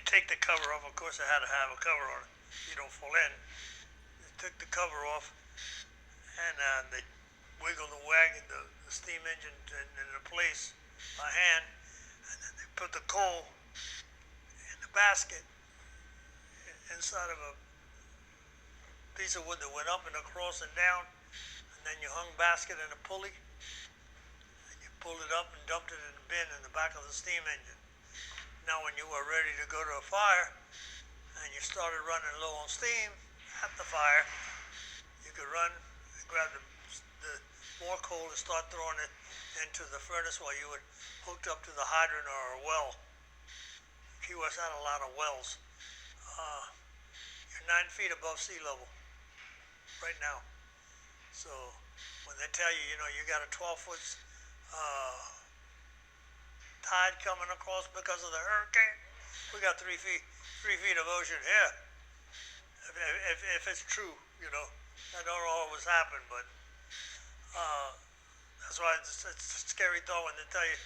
take the cover off. Of course, it had to have a cover on it. You don't fall in. They took the cover off, and they wiggled the wagon, the steam engine into place by hand, and then they put the coal in the basket inside of a piece of wood that went up and across and down, and then you hung basket in a pulley, and you pulled it up and dumped it in the bin in the back of the steam engine. Now when you were ready to go to a fire, and you started running low on steam at the fire, you could run and grab the more coal and start throwing it into the furnace while you were hooked up to the hydrant or a well. Key West had a lot of wells. You're 9 feet above sea level right now. So when they tell you, you got a 12-foot tide coming across because of the hurricane, we got 3 feet of ocean here. If it's true, that don't always happen, but that's why it's a scary thought when they tell you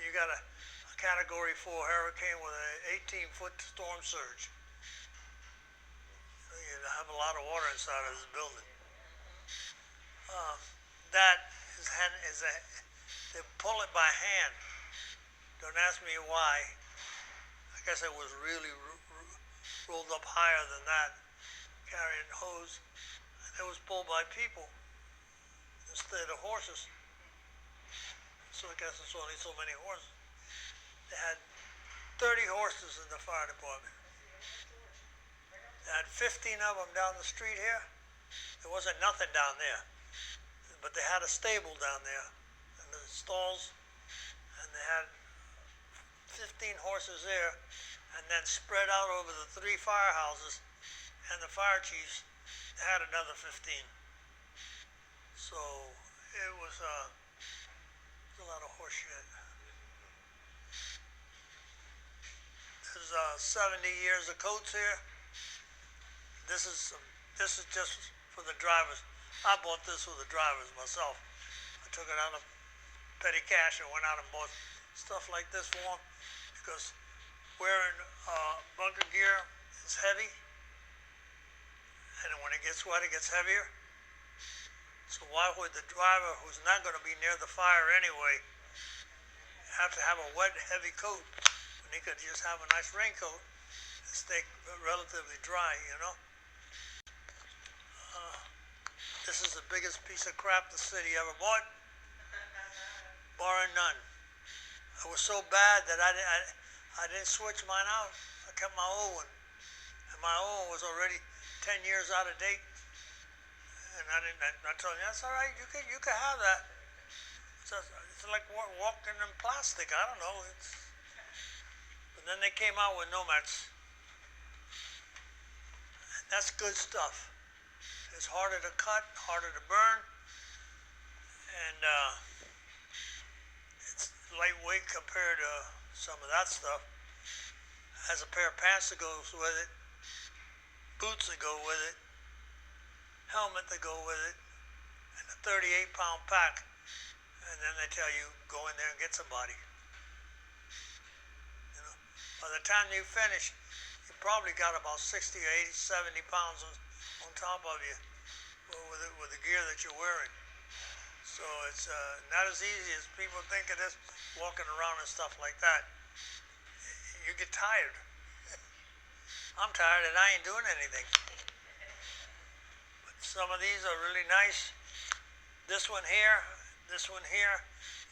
you got a Category 4 hurricane with an 18-foot storm surge. You have a lot of water inside of this building. They pull it by hand. Don't ask me why. I guess it was really rolled up higher than that, carrying hose. And it was pulled by people instead of horses. So I guess it's only so many horses. They had 30 horses in the fire department. They had 15 of them down the street here. There wasn't nothing down there, but they had a stable down there and the stalls, and they had 15 horses there, and then spread out over the 3 firehouses and the fire chiefs, they had another 15. So it was a lot of horse shit. There's 70 years of coats here. This is just for the drivers. I bought this for the drivers myself. I took it out of petty cash and went out and bought stuff like this for them because wearing bunker gear is heavy, and when it gets wet, it gets heavier. So why would the driver, who's not going to be near the fire anyway, have to have a wet, heavy coat when he could just have a nice raincoat and stay relatively dry, This is the biggest piece of crap the city ever bought, barring none. It was so bad that I didn't switch mine out. I kept my old one, and my old one was already 10 years out of date. And I told him, that's all right. You can have that. It's like walking in plastic. I don't know. But then they came out with Nomex. And that's good stuff. It's harder to cut, harder to burn, and it's lightweight compared to some of that stuff. Has a pair of pants that goes with it, boots that go with it, helmet that go with it, and a 38-pound pack. And then they tell you, go in there and get somebody. By the time you finish, you probably got about 60 or 80, 70 pounds on top of you with the gear that you're wearing. So it's not as easy as people think it is walking around and stuff like that. You get tired. I'm tired and I ain't doing anything. But some of these are really nice. This one here,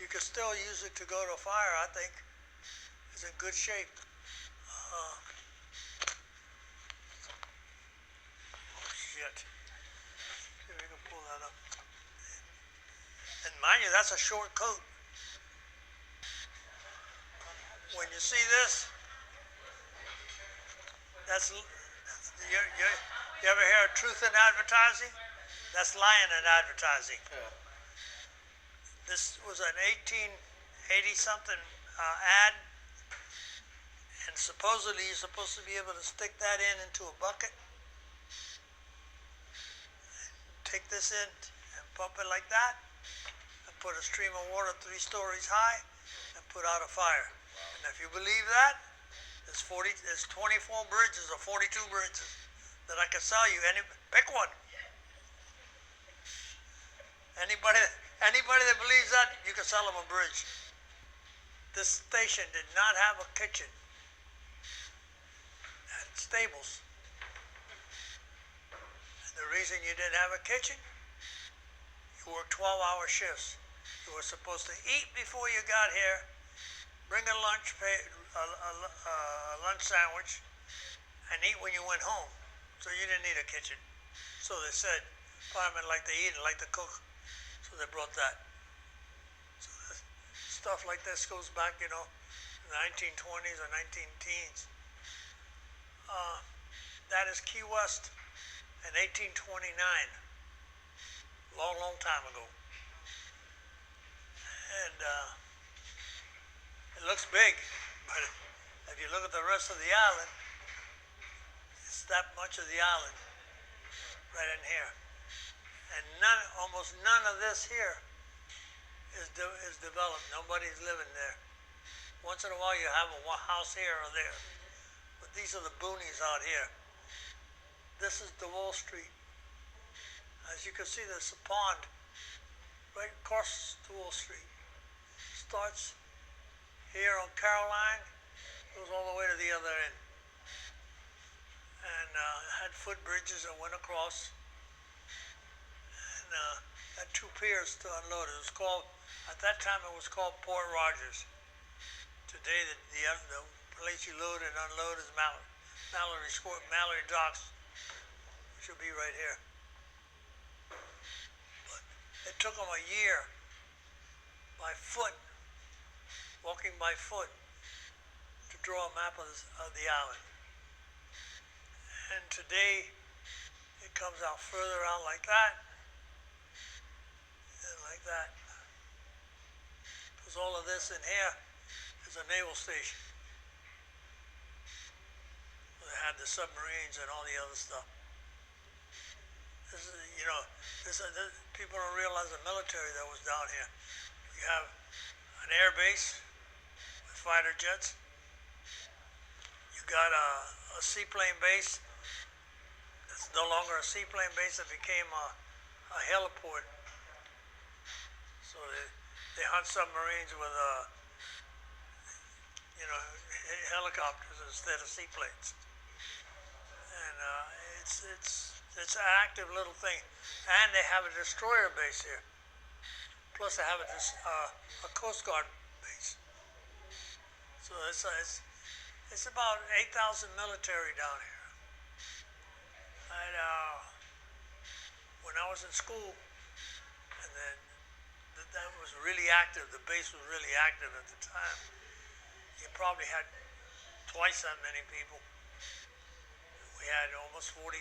you could still use it to go to a fire, I think. It's in good shape. Shit. See if we can pull that up. And mind you, that's a short coat. When you see this, you ever hear of truth in advertising? That's lying in advertising. Yeah. This was an 1880-something ad, and supposedly you're supposed to be able to stick that into a bucket, take this in and pump it like that, and put a stream of water 3 stories high, and put out a fire. And if you believe that, There's 24 bridges or 42 bridges that I can sell you. Pick one. Anybody, anybody that believes that, you can sell them a bridge. This station did not have a kitchen. It had stables. And the reason you didn't have a kitchen, you worked 12-hour shifts. You were supposed to eat before you got here, bring a lunch sandwich, and eat when you went home. So you didn't need a kitchen. So they said, firemen like to eat and like to cook. So they brought that. So stuff like this goes back, you know, 1920s or 19-teens. That is Key West in 1829. Long, long time ago. And it looks big, but if you look at the rest of the island, it's that much of the island right in here. And almost none of this here is developed. Nobody's living there. Once in a while you have a house here or there, but these are the boonies out here. This is DeWall Street. As you can see, there's a pond right across DeWall Street. Starts here on Caroline, goes all the way to the other end. And had footbridges that went across. And had two piers to unload. It was called, at that time it was called Port Rogers. Today the place you load and unload is Mallory Docks, which will be right here. But it took them a year by foot, walking by foot, to draw a map of the island. And today it comes out further out like that and like that. Because all of this in here is a naval station. They had the submarines and all the other stuff. This is, you know, people don't realize the military that was down here. You have an air base with fighter jets. You got a seaplane base. It's no longer a seaplane base. It became a heliport. So they hunt submarines with you know, helicopters instead of seaplanes. And it's an active little thing. And they have a destroyer base here. Plus they have a Coast Guard base. So it's about 8,000 military down here. And when I was in school, and then that was really active, the base was really active at the time. You probably had twice that many people. We had almost 40,000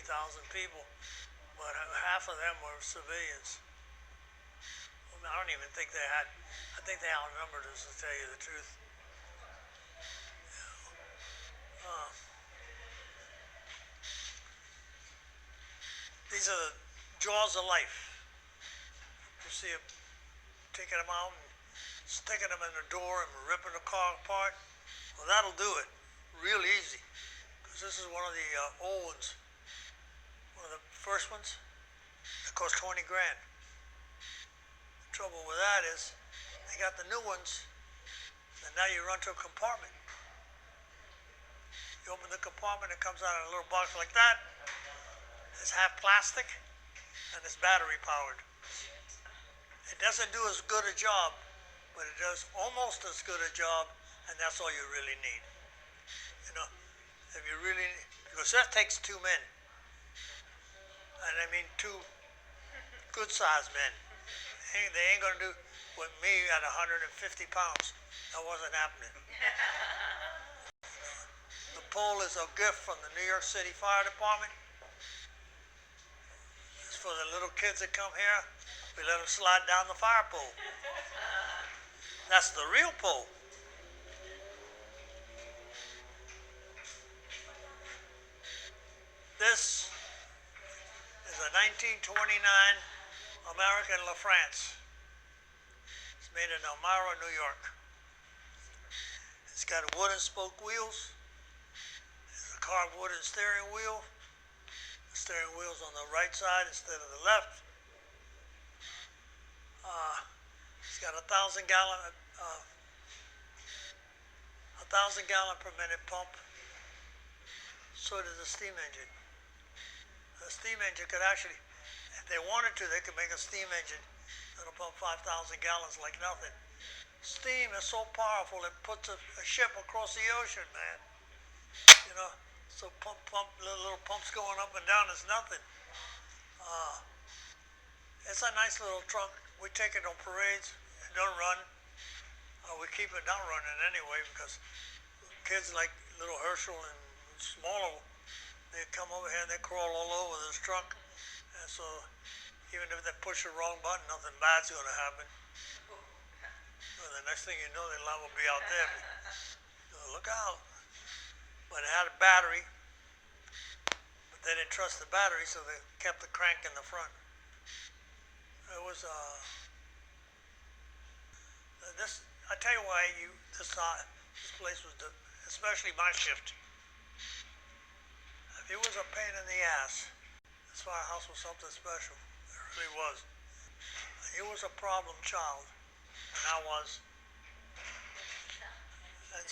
people, but half of them were civilians. I don't even think they had, I think they outnumbered us, to tell you the truth. These are the jaws of life. You see them taking them out and sticking them in the door and ripping the car apart. Well, that'll do it real easy, because this is one of the old ones, one of the first ones. It cost 20 grand. The trouble with that is they got the new ones, and now you run to a compartment. You open the compartment, it comes out in a little box like that. It's half plastic, and it's battery powered. It doesn't do as good a job, but it does almost as good a job, and that's all you really need. You know, if you really, because that takes two men, and I mean two good-sized men. They ain't gonna do with me at 150 pounds. That wasn't happening. The pole is a gift from the New York City Fire Department. It's for the little kids that come here. We let them slide down the fire pole. That's the real pole. This is a 1929 American LaFrance. It's made in Elmira, New York. It's got wooden spoke wheels, carved wooden steering wheel. The steering wheel's on the right side instead of the left. It's got a 1,000 gallon per minute pump. So does the steam engine. The steam engine could actually, if they wanted to, they could make a steam engine that'll pump 5,000 gallons like nothing. Steam is so powerful it puts a ship across the ocean, man. You know, so little pumps going up and down is nothing. It's a nice little truck. We take it on parades. It don't run. We keep it not running anyway because kids like little Herschel and smaller, they come over here and they crawl all over this truck. And so even if they push the wrong button, nothing bad's going to happen. Well, the next thing you know, the alarm will be out there. So look out. But it had a battery, but they didn't trust the battery, so they kept the crank in the front. It was I tell you why this place was especially my shift. It was a pain in the ass. This firehouse was something special. It really was. He was a problem child, and I was, and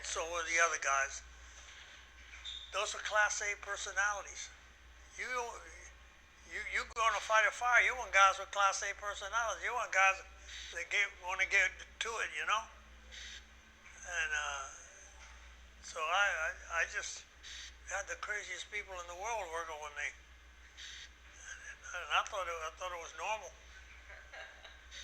so were the other guys. Those are Class A personalities. You going to fight a fire, you want guys with Class A personalities. You want guys that want to get to it, you know? And so I just had the craziest people in the world working with me. And I thought it was normal.